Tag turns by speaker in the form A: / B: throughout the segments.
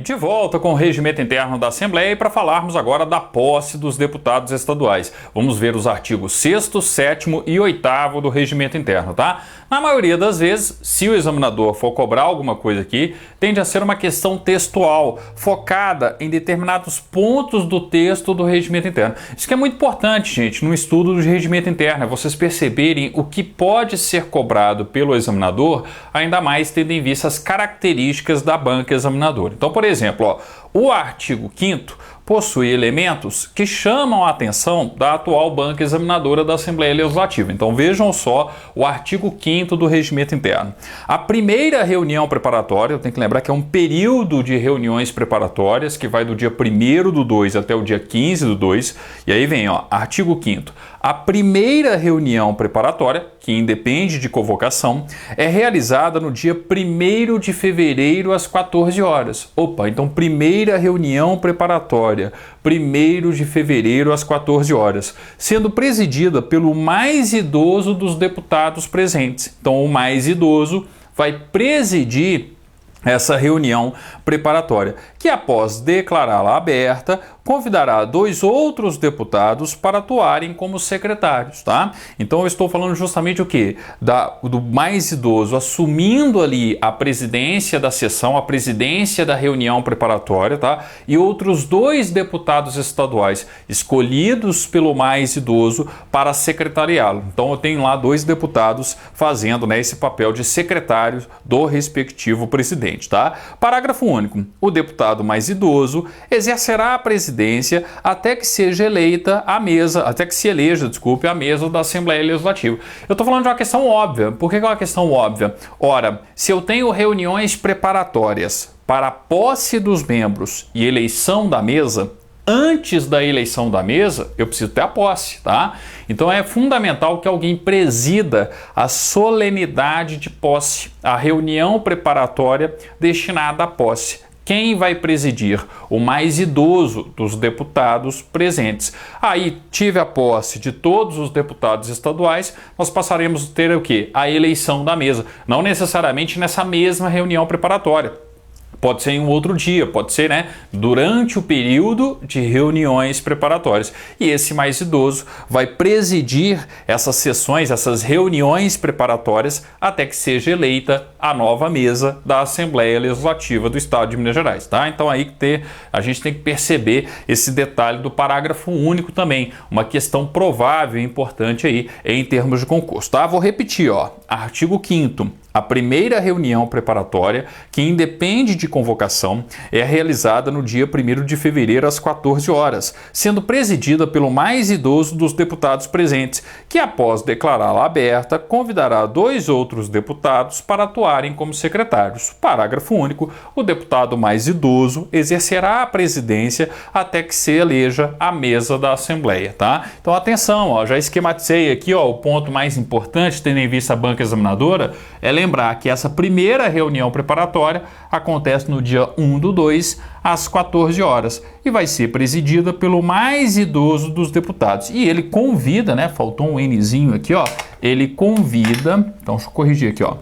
A: De volta com o regimento interno da Assembleia para falarmos agora da posse dos deputados estaduais. Vamos ver os artigos 6º, 7º e 8º do regimento interno, tá? Na maioria das vezes, se o examinador for cobrar alguma coisa aqui, tende a ser uma questão textual, focada em determinados pontos do texto do regimento interno. Isso que é muito importante, gente, no estudo do regimento interno, é vocês perceberem o que pode ser cobrado pelo examinador, ainda mais tendo em vista as características da banca examinadora. Então, por exemplo, ó, o artigo 5º possui elementos que chamam a atenção da atual banca examinadora da Assembleia Legislativa. Então vejam só o artigo 5º do regimento interno. A primeira reunião preparatória, eu tenho que lembrar que é um período de reuniões preparatórias que vai do dia 1º/2 até o dia 15/2, e aí vem, ó, artigo 5º. A primeira reunião preparatória, que independe de convocação, é realizada no dia 1º de fevereiro às 14 horas. Opa, então primeira reunião preparatória, 1º de fevereiro às 14 horas, sendo presidida pelo mais idoso dos deputados presentes. Então o mais idoso vai presidir essa reunião preparatória, que após declará-la aberta, convidará 2 outros deputados para atuarem como secretários, tá? Então eu estou falando justamente o quê? Do mais idoso assumindo ali a presidência da sessão, a presidência da reunião preparatória, tá? E outros 2 deputados estaduais escolhidos pelo mais idoso para secretariá-lo. Então eu tenho lá 2 deputados fazendo, né, esse papel de secretário do respectivo presidente, tá? Parágrafo único. O deputado mais idoso exercerá a presidência até que seja eleita a mesa, até que se eleja, desculpe, a mesa da Assembleia Legislativa. Eu estou falando de uma questão óbvia. Por que é uma questão óbvia? Ora, se eu tenho reuniões preparatórias para a posse dos membros e eleição da mesa, antes da eleição da mesa, eu preciso ter a posse, tá? Então é fundamental que alguém presida a solenidade de posse, a reunião preparatória destinada à posse. Quem vai presidir? O mais idoso dos deputados presentes. Aí tive a posse de todos os deputados estaduais, nós passaremos a ter o quê? A eleição da mesa. Não necessariamente nessa mesma reunião preparatória. Pode ser em um outro dia, pode ser, né, durante o período de reuniões preparatórias. E esse mais idoso vai presidir essas sessões, essas reuniões preparatórias, até que seja eleita a nova mesa da Assembleia Legislativa do Estado de Minas Gerais, tá? Então aí a gente tem que perceber esse detalhe do parágrafo único também, uma questão provável e importante aí em termos de concurso, tá? Vou repetir, ó, artigo 5º. A primeira reunião preparatória, que independe de convocação, é realizada no dia 1º de fevereiro às 14 horas, sendo presidida pelo mais idoso dos deputados presentes, que após declará-la aberta, convidará 2 outros deputados para atuarem como secretários. Parágrafo único. O deputado mais idoso exercerá a presidência até que se eleja a mesa da Assembleia, tá? Então atenção, ó, já esquematizei aqui, ó, o ponto mais importante, tendo em vista a banca examinadora, é lembrar que essa primeira reunião preparatória acontece no dia 1/2 às 14 horas e vai ser presidida pelo mais idoso dos deputados. E ele convida, né? Faltou um Nzinho aqui, ó. Ele convida, então deixa eu corrigir aqui, ó.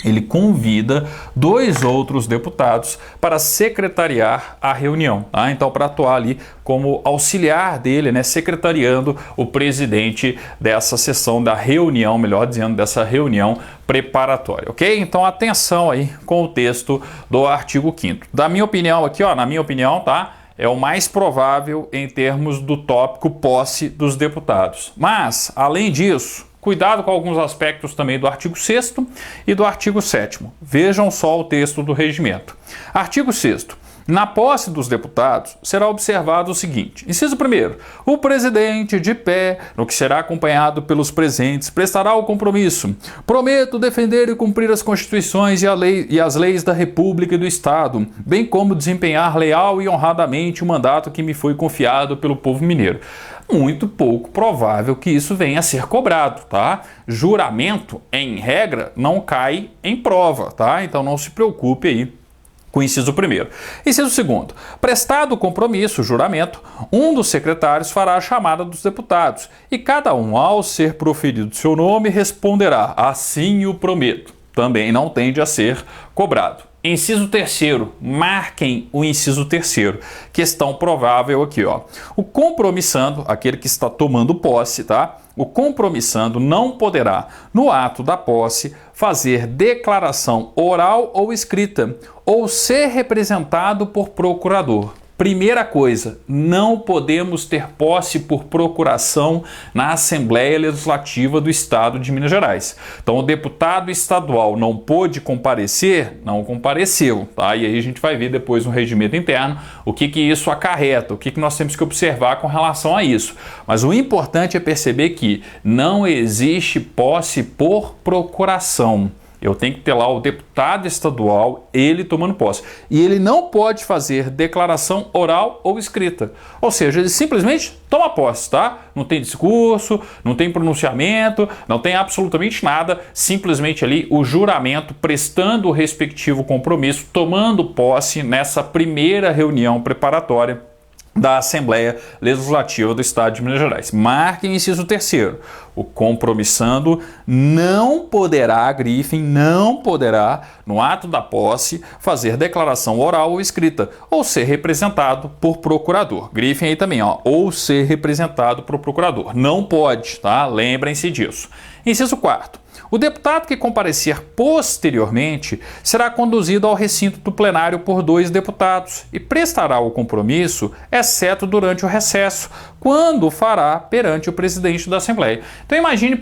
A: Ele convida 2 outros deputados para secretariar a reunião, tá? Então, para atuar ali como auxiliar dele, né, secretariando o presidente dessa sessão da reunião, melhor dizendo, dessa reunião preparatória, ok? Então, atenção aí com o texto do artigo 5º. Da minha opinião aqui, ó, na minha opinião, tá? É o mais provável em termos do tópico posse dos deputados. Mas, além disso, cuidado com alguns aspectos também do artigo 6º e do artigo 7º. Vejam só o texto do regimento. Artigo 6º. Na posse dos deputados, será observado o seguinte. Inciso 1º. O presidente, de pé, no que será acompanhado pelos presentes, prestará o compromisso. Prometo defender e cumprir as constituições e as leis da República e do Estado, bem como desempenhar leal e honradamente o mandato que me foi confiado pelo povo mineiro. Muito pouco provável que isso venha a ser cobrado, tá? Juramento, em regra, não cai em prova, tá? Então não se preocupe aí com o inciso 1º. Inciso 2º. Prestado o compromisso, juramento, um dos secretários fará a chamada dos deputados e cada um, ao ser proferido seu nome, responderá: assim o prometo. Também não tende a ser cobrado. Inciso 3º, marquem o inciso 3º. Questão provável aqui, ó. O compromissando, aquele que está tomando posse, tá? O compromissando não poderá, no ato da posse, fazer declaração oral ou escrita, ou ser representado por procurador. Primeira coisa, não podemos ter posse por procuração na Assembleia Legislativa do Estado de Minas Gerais. Então, o deputado estadual não pôde comparecer, não compareceu, tá? E aí a gente vai ver depois no regimento interno o que isso acarreta, o que nós temos que observar com relação a isso. Mas o importante é perceber que não existe posse por procuração. Eu tenho que ter lá o deputado estadual, ele tomando posse. E ele não pode fazer declaração oral ou escrita. Ou seja, ele simplesmente toma posse, tá? Não tem discurso, não tem pronunciamento, não tem absolutamente nada. Simplesmente ali o juramento, prestando o respectivo compromisso, tomando posse nessa primeira reunião preparatória da Assembleia Legislativa do Estado de Minas Gerais. Marquem o inciso 3º. O compromissando não poderá, grifem, não poderá, no ato da posse, fazer declaração oral ou escrita, ou ser representado por procurador. Grifem aí também, ó, ou ser representado por procurador. Não pode, tá? Lembrem-se disso. Inciso 4º. O deputado que comparecer posteriormente será conduzido ao recinto do plenário por 2 deputados e prestará o compromisso, exceto durante o recesso, quando o fará perante o presidente da Assembleia. Então imagine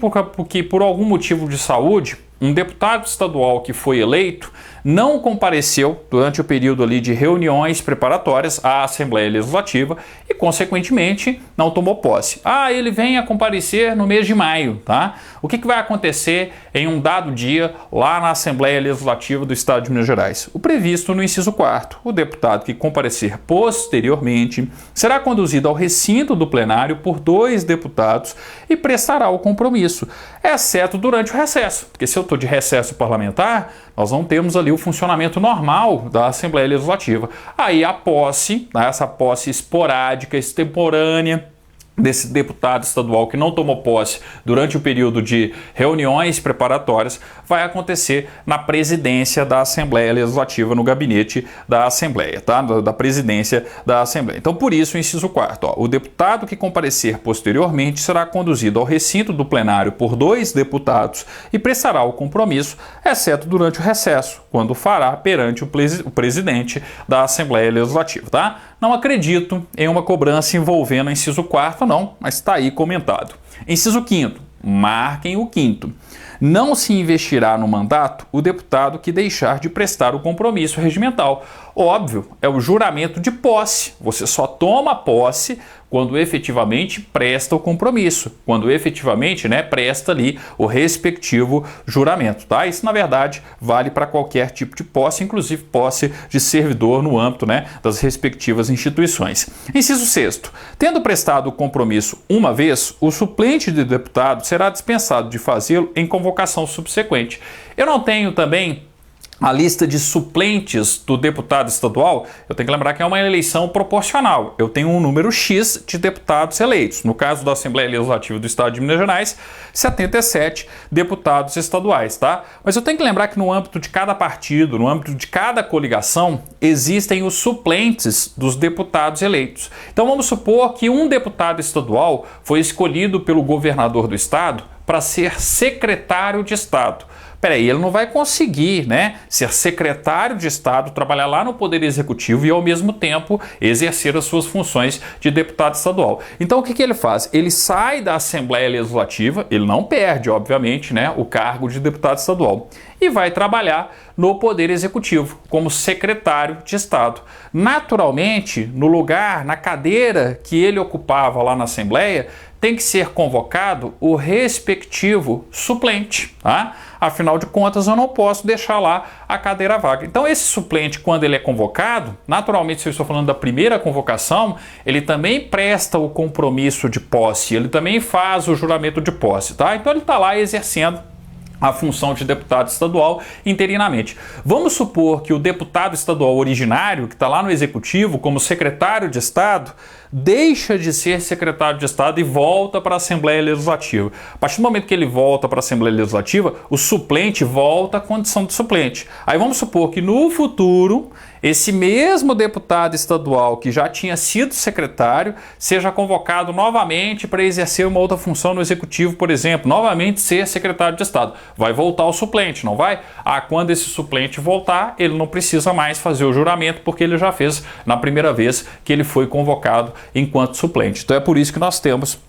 A: que por algum motivo de saúde, um deputado estadual que foi eleito não compareceu durante o período ali de reuniões preparatórias à Assembleia Legislativa e, consequentemente, não tomou posse. Ele vem a comparecer no mês de maio, tá? O que vai acontecer em um dado dia lá na Assembleia Legislativa do Estado de Minas Gerais? O previsto no inciso 4º. O deputado que comparecer posteriormente será conduzido ao recinto do plenário por 2 deputados e prestará o compromisso, exceto durante o recesso, porque se eu estou de recesso parlamentar, nós não temos ali o funcionamento normal da Assembleia Legislativa. Aí a posse, essa posse esporádica, extemporânea, desse deputado estadual que não tomou posse durante o período de reuniões preparatórias, vai acontecer na presidência da Assembleia Legislativa, no gabinete da Assembleia, tá? Da presidência da Assembleia. Então, por isso, o inciso 4º, ó, o deputado que comparecer posteriormente será conduzido ao recinto do plenário por 2 deputados e prestará o compromisso, exceto durante o recesso, quando fará perante o presidente da Assembleia Legislativa, tá? Não acredito em uma cobrança envolvendo o inciso 4º, não, mas está aí comentado. Inciso 5º, marquem o 5º. Não se investirá no mandato o deputado que deixar de prestar o compromisso regimental. Óbvio, é o juramento de posse. Você só toma posse quando efetivamente presta o compromisso, quando efetivamente, presta ali o respectivo juramento, tá? Isso, na verdade, vale para qualquer tipo de posse, inclusive posse de servidor no âmbito, das respectivas instituições. Inciso 6º. Tendo prestado o compromisso uma vez, o suplente de deputado será dispensado de fazê-lo em convocação subsequente. Eu não tenho também a lista de suplentes do deputado estadual. Eu tenho que lembrar que é uma eleição proporcional. Eu tenho um número X de deputados eleitos. No caso da Assembleia Legislativa do Estado de Minas Gerais, 77 deputados estaduais, tá? Mas eu tenho que lembrar que no âmbito de cada partido, no âmbito de cada coligação, existem os suplentes dos deputados eleitos. Então vamos supor que um deputado estadual foi escolhido pelo governador do estado para ser secretário de Estado. Peraí, ele não vai conseguir, ser secretário de Estado, trabalhar lá no Poder Executivo e, ao mesmo tempo, exercer as suas funções de deputado estadual. Então, o que ele faz? Ele sai da Assembleia Legislativa, ele não perde, obviamente, o cargo de deputado estadual, e vai trabalhar no Poder Executivo, como secretário de Estado. Naturalmente, no lugar, na cadeira que ele ocupava lá na Assembleia, tem que ser convocado o respectivo suplente, tá? Afinal de contas, eu não posso deixar lá a cadeira vaga. Então, esse suplente, quando ele é convocado, naturalmente, se eu estou falando da primeira convocação, ele também presta o compromisso de posse, ele também faz o juramento de posse, tá? Então, ele está lá exercendo a função de deputado estadual interinamente. Vamos supor que o deputado estadual originário, que está lá no Executivo como secretário de Estado, deixa de ser secretário de Estado e volta para a Assembleia Legislativa. A partir do momento que ele volta para a Assembleia Legislativa, o suplente volta à condição de suplente. Aí vamos supor que no futuro, esse mesmo deputado estadual que já tinha sido secretário seja convocado novamente para exercer uma outra função no Executivo, por exemplo, novamente ser secretário de Estado. Vai voltar o suplente, não vai? Quando esse suplente voltar, ele não precisa mais fazer o juramento, porque ele já fez na primeira vez que ele foi convocado enquanto suplente. Então é por isso que nós temos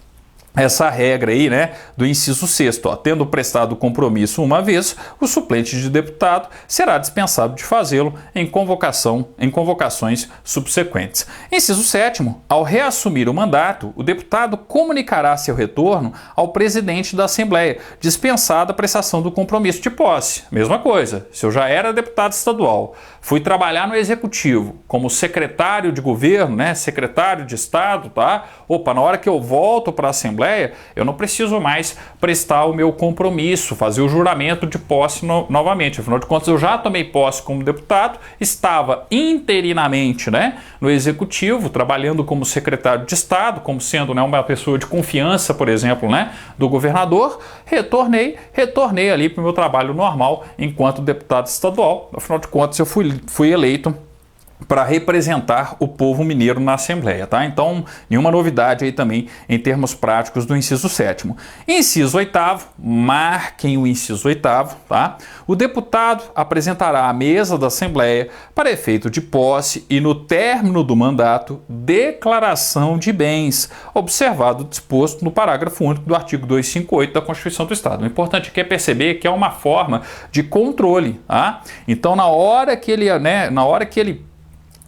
A: essa regra aí, né, do inciso 6º, tendo prestado compromisso uma vez, o suplente de deputado será dispensado de fazê-lo em convocações subsequentes. Inciso 7º, ao reassumir o mandato, o deputado comunicará seu retorno ao presidente da Assembleia, dispensada a prestação do compromisso de posse. Mesma coisa, se eu já era deputado estadual, fui trabalhar no Executivo como secretário de governo, né, secretário de Estado, tá? Na hora que eu volto para a Assembleia, eu não preciso mais prestar o meu compromisso, fazer o juramento de posse novamente. Afinal de contas, eu já tomei posse como deputado, estava interinamente, né, no Executivo, trabalhando como secretário de Estado, como sendo, né, uma pessoa de confiança, por exemplo, né, do governador. Retornei ali para o meu trabalho normal enquanto deputado estadual. Afinal de contas, eu fui eleito para representar o povo mineiro na Assembleia, tá? Então, nenhuma novidade aí também em termos práticos do inciso 7º. Inciso 8º, marquem o inciso 8º, tá? O deputado apresentará à mesa da Assembleia, para efeito de posse e no término do mandato, declaração de bens, observado o disposto no parágrafo único do artigo 258 da Constituição do Estado. O importante aqui é perceber que é uma forma de controle, tá? Então, na hora que ele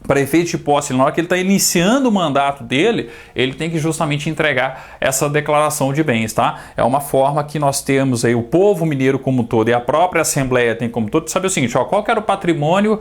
A: para efeito de posse, na hora que ele está iniciando o mandato dele, ele tem que justamente entregar essa declaração de bens, tá? É uma forma que nós temos aí o povo mineiro como um todo e a própria Assembleia tem como um todo de saber o seguinte, qual que era o patrimônio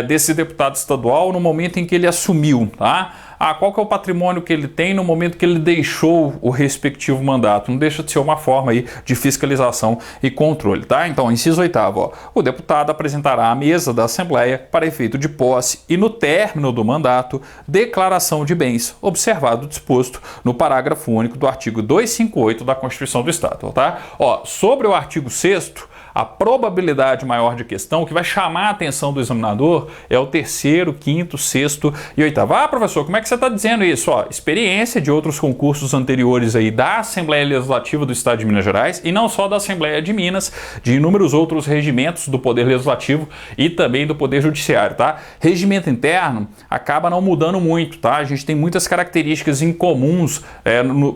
A: desse deputado estadual no momento em que ele assumiu, tá? Qual que é o patrimônio que ele tem no momento que ele deixou o respectivo mandato. Não deixa de ser uma forma aí de fiscalização e controle, tá? Então, inciso 8º, o deputado apresentará à mesa da Assembleia, para efeito de posse e no término do mandato, declaração de bens, observado o disposto no parágrafo único do artigo 258 da Constituição do Estado, tá? Sobre o artigo 6º, a probabilidade maior de questão, o que vai chamar a atenção do examinador é o 3º, 5º, 6º e 8º. Professor, como é que você está dizendo isso? Experiência de outros concursos anteriores aí da Assembleia Legislativa do Estado de Minas Gerais e não só da Assembleia de Minas, de inúmeros outros regimentos do Poder Legislativo e também do Poder Judiciário, tá? Regimento interno acaba não mudando muito, tá? A gente tem muitas características incomuns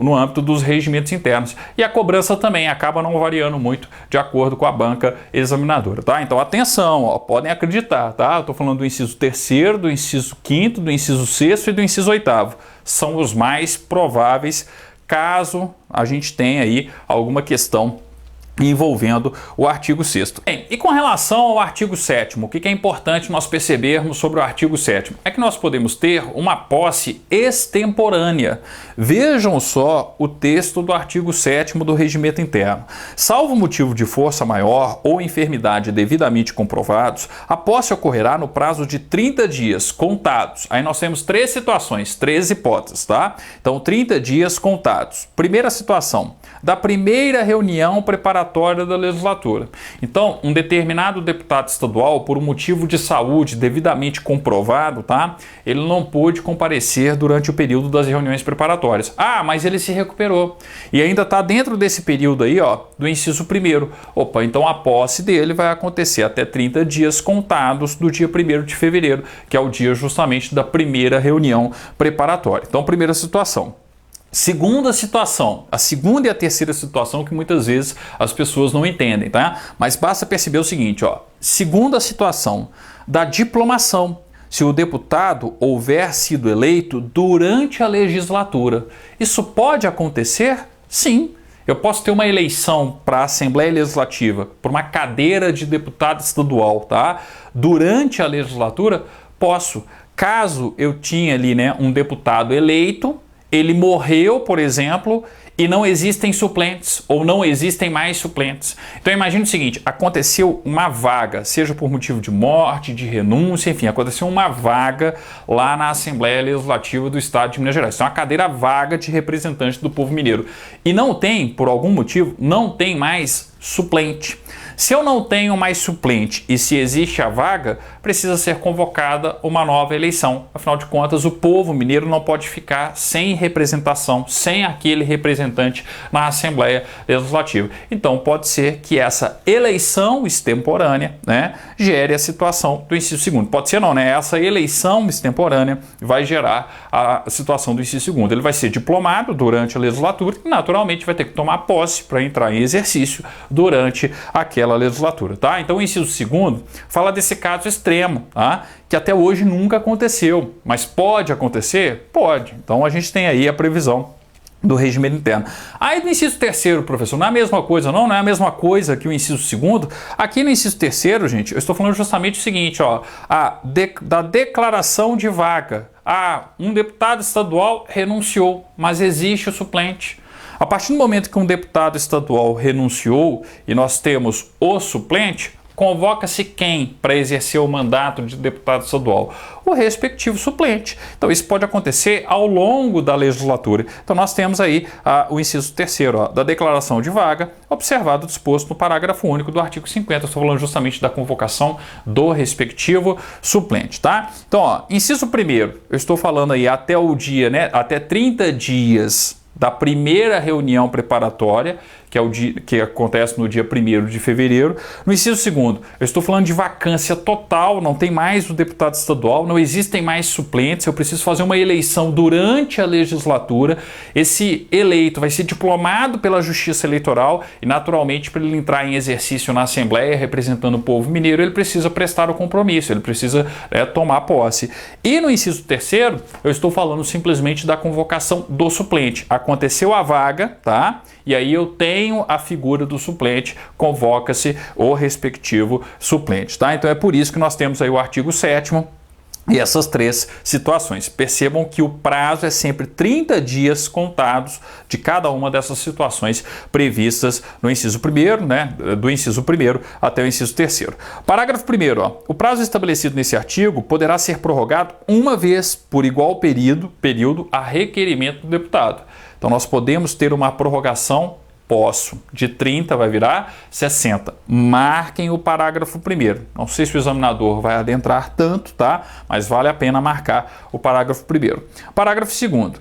A: no âmbito dos regimentos internos e a cobrança também acaba não variando muito de acordo com a banca examinadora, tá? Então, atenção, podem acreditar, tá? Eu tô falando do inciso 3º, do inciso 5º, do inciso 6º e do inciso 8º. São os mais prováveis caso a gente tenha aí alguma questão envolvendo o artigo 6º. Bem, e com relação ao artigo 7º, o que é importante nós percebermos sobre o artigo 7º? É que nós podemos ter uma posse extemporânea. Vejam só o texto do artigo 7º do Regimento Interno. Salvo motivo de força maior ou enfermidade devidamente comprovados, a posse ocorrerá no prazo de 30 dias contados. Aí nós temos 3 situações, 3 hipóteses, tá? Então, 30 dias contados. Primeira situação, da primeira reunião preparatória da legislatura. Então, um determinado deputado estadual, por um motivo de saúde devidamente comprovado, tá? Ele não pôde comparecer durante o período das reuniões preparatórias. Mas ele se recuperou. E ainda está dentro desse período aí, do inciso 1º. Então a posse dele vai acontecer até 30 dias contados do dia 1º de fevereiro, que é o dia justamente da primeira reunião preparatória. Então, primeira situação. Segunda situação, a segunda e a terceira situação que muitas vezes as pessoas não entendem, tá? Mas basta perceber o seguinte, segunda situação, da diplomação. Se o deputado houver sido eleito durante a legislatura, isso pode acontecer? Sim. Eu posso ter uma eleição para a Assembleia Legislativa, por uma cadeira de deputado estadual, tá? Durante a legislatura, posso. Caso eu tinha ali, um deputado eleito ele morreu, por exemplo, e não existem suplentes, ou não existem mais suplentes. Então imagine o seguinte, aconteceu uma vaga, seja por motivo de morte, de renúncia, enfim, aconteceu uma vaga lá na Assembleia Legislativa do Estado de Minas Gerais. Então uma cadeira vaga de representante do povo mineiro. E não tem, por algum motivo, não tem mais suplente. Se eu não tenho mais suplente e se existe a vaga, precisa ser convocada uma nova eleição. Afinal de contas, o povo mineiro não pode ficar sem representação, sem aquele representante na Assembleia Legislativa. Então pode ser que essa eleição extemporânea, né, gere a situação do inciso segundo. Pode ser não, né? Essa eleição extemporânea vai gerar a situação do inciso segundo. Ele vai ser diplomado durante a legislatura e naturalmente vai ter que tomar posse para entrar em exercício durante aquela legislatura, tá? Então o inciso segundo fala desse caso extremo, tá? Que até hoje nunca aconteceu, mas pode acontecer? Pode. Então a gente tem aí a previsão do regimento interno. Aí no inciso terceiro, professor, não é a mesma coisa, não é a mesma coisa que o inciso segundo. Aqui no inciso terceiro, gente, eu estou falando justamente o seguinte, ó, da declaração de vaga. Um deputado estadual renunciou, mas existe o suplente. A partir do momento que um deputado estadual renunciou e nós temos o suplente, convoca-se quem para exercer o mandato de deputado estadual? O respectivo suplente. Então isso pode acontecer ao longo da legislatura. Então nós temos aí o inciso terceiro, da declaração de vaga, observado o disposto no parágrafo único do artigo 50. Estou falando justamente da convocação do respectivo suplente, tá? Então, inciso primeiro, eu estou falando aí até o dia, né, até 30 dias da primeira reunião preparatória, que é o dia que acontece no dia 1º de fevereiro. No inciso segundo, eu estou falando de vacância total, não tem mais o deputado estadual, não existem mais suplentes, eu preciso fazer uma eleição durante a legislatura. Esse eleito vai ser diplomado pela Justiça Eleitoral e, naturalmente, para ele entrar em exercício na Assembleia representando o povo mineiro, ele precisa prestar o compromisso, ele precisa tomar posse. E no inciso terceiro, eu estou falando simplesmente da convocação do suplente. Aconteceu a vaga, tá? E aí eu tenho a figura do suplente, convoca-se o respectivo suplente, tá? Então é por isso que nós temos aí o artigo 7º e essas três situações. Percebam que o prazo é sempre 30 dias contados de cada uma dessas situações previstas no inciso 1º, né? Do inciso 1º até o inciso 3º. Parágrafo 1º, ó. O prazo estabelecido nesse artigo poderá ser prorrogado uma vez por igual período a requerimento do deputado. Então nós podemos ter uma prorrogação, de 30 vai virar 60. Marquem o parágrafo 1º. Não sei se o examinador vai adentrar tanto, tá? Mas vale a pena marcar o parágrafo 1º. Parágrafo 2º.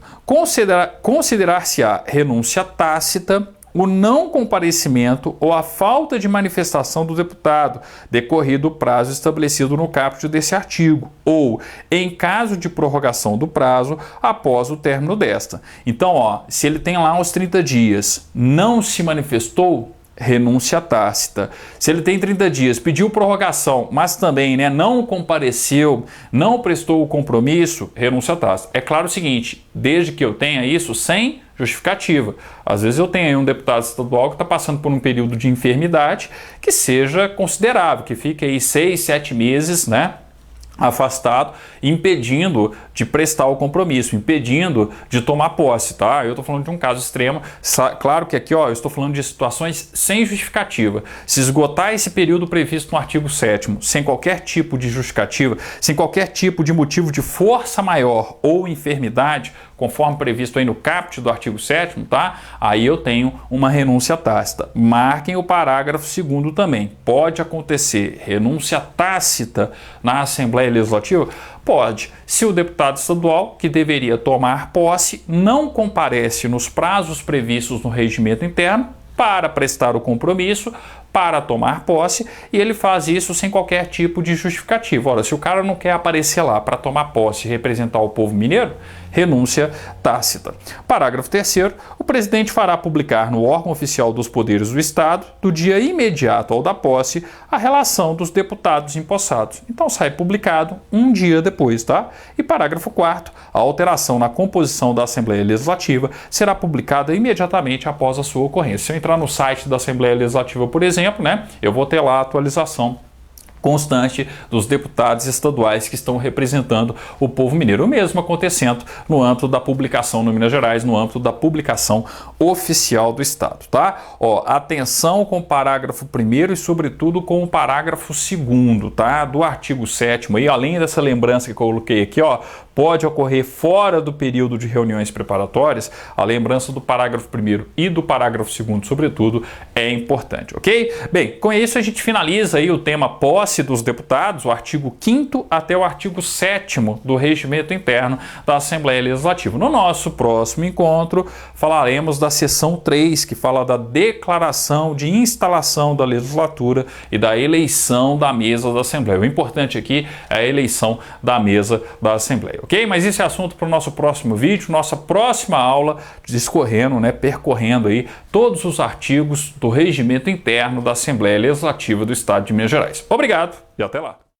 A: Considerar-se-á renúncia tácita o não comparecimento ou a falta de manifestação do deputado, decorrido o prazo estabelecido no caput desse artigo, ou, em caso de prorrogação do prazo, após o término desta. Então, ó, se ele tem lá uns 30 dias, não se manifestou, renúncia tácita. Se ele tem 30 dias, pediu prorrogação, mas também, né, não compareceu, não prestou o compromisso, renúncia tácita. É claro o seguinte, desde que eu tenha isso sem justificativa. Às vezes eu tenho aí um deputado estadual que está passando por um período de enfermidade que seja considerável, que fique aí 6, 7 meses, né, afastado, impedindo de prestar o compromisso, impedindo de tomar posse, tá? Eu estou falando de um caso extremo. Claro que aqui, ó, eu estou falando de situações sem justificativa. Se esgotar esse período previsto no artigo 7º, sem qualquer tipo de justificativa, sem qualquer tipo de motivo de força maior ou enfermidade, conforme previsto aí no caput do artigo 7º, tá? Aí eu tenho uma renúncia tácita. Marquem o parágrafo 2º também. Pode acontecer renúncia tácita na Assembleia Legislativa? Pode. Se o deputado estadual, que deveria tomar posse, não comparece nos prazos previstos no regimento interno para prestar o compromisso, para tomar posse, e ele faz isso sem qualquer tipo de justificativa. Ora, se o cara não quer aparecer lá para tomar posse e representar o povo mineiro, renúncia tácita. Parágrafo 3º. O presidente fará publicar no órgão oficial dos poderes do Estado, do dia imediato ao da posse, a relação dos deputados empossados. Então sai publicado um dia depois, tá? E parágrafo 4º. A alteração na composição da Assembleia Legislativa será publicada imediatamente após a sua ocorrência. Se eu entrar no site da Assembleia Legislativa, por exemplo, né, eu vou ter lá a atualização constante dos deputados estaduais que estão representando o povo mineiro. O mesmo acontecendo no âmbito da publicação no Minas Gerais, no âmbito da publicação oficial do Estado, tá? Ó, atenção com o parágrafo 1º e, sobretudo, com o parágrafo 2º, tá? Do artigo 7º, e além dessa lembrança que eu coloquei aqui, ó, pode ocorrer fora do período de reuniões preparatórias, a lembrança do parágrafo 1º e do parágrafo 2º, sobretudo, é importante, ok? Bem, com isso a gente finaliza aí o tema posse dos deputados, o artigo 5º até o artigo 7º do Regimento Interno da Assembleia Legislativa. No nosso próximo encontro, falaremos da seção 3, que fala da declaração de instalação da legislatura e da eleição da mesa da Assembleia. O importante aqui é a eleição da mesa da Assembleia, ok? Mas esse é assunto para o nosso próximo vídeo, nossa próxima aula, discorrendo, né, percorrendo aí todos os artigos do Regimento Interno da Assembleia Legislativa do Estado de Minas Gerais. Obrigado e até lá!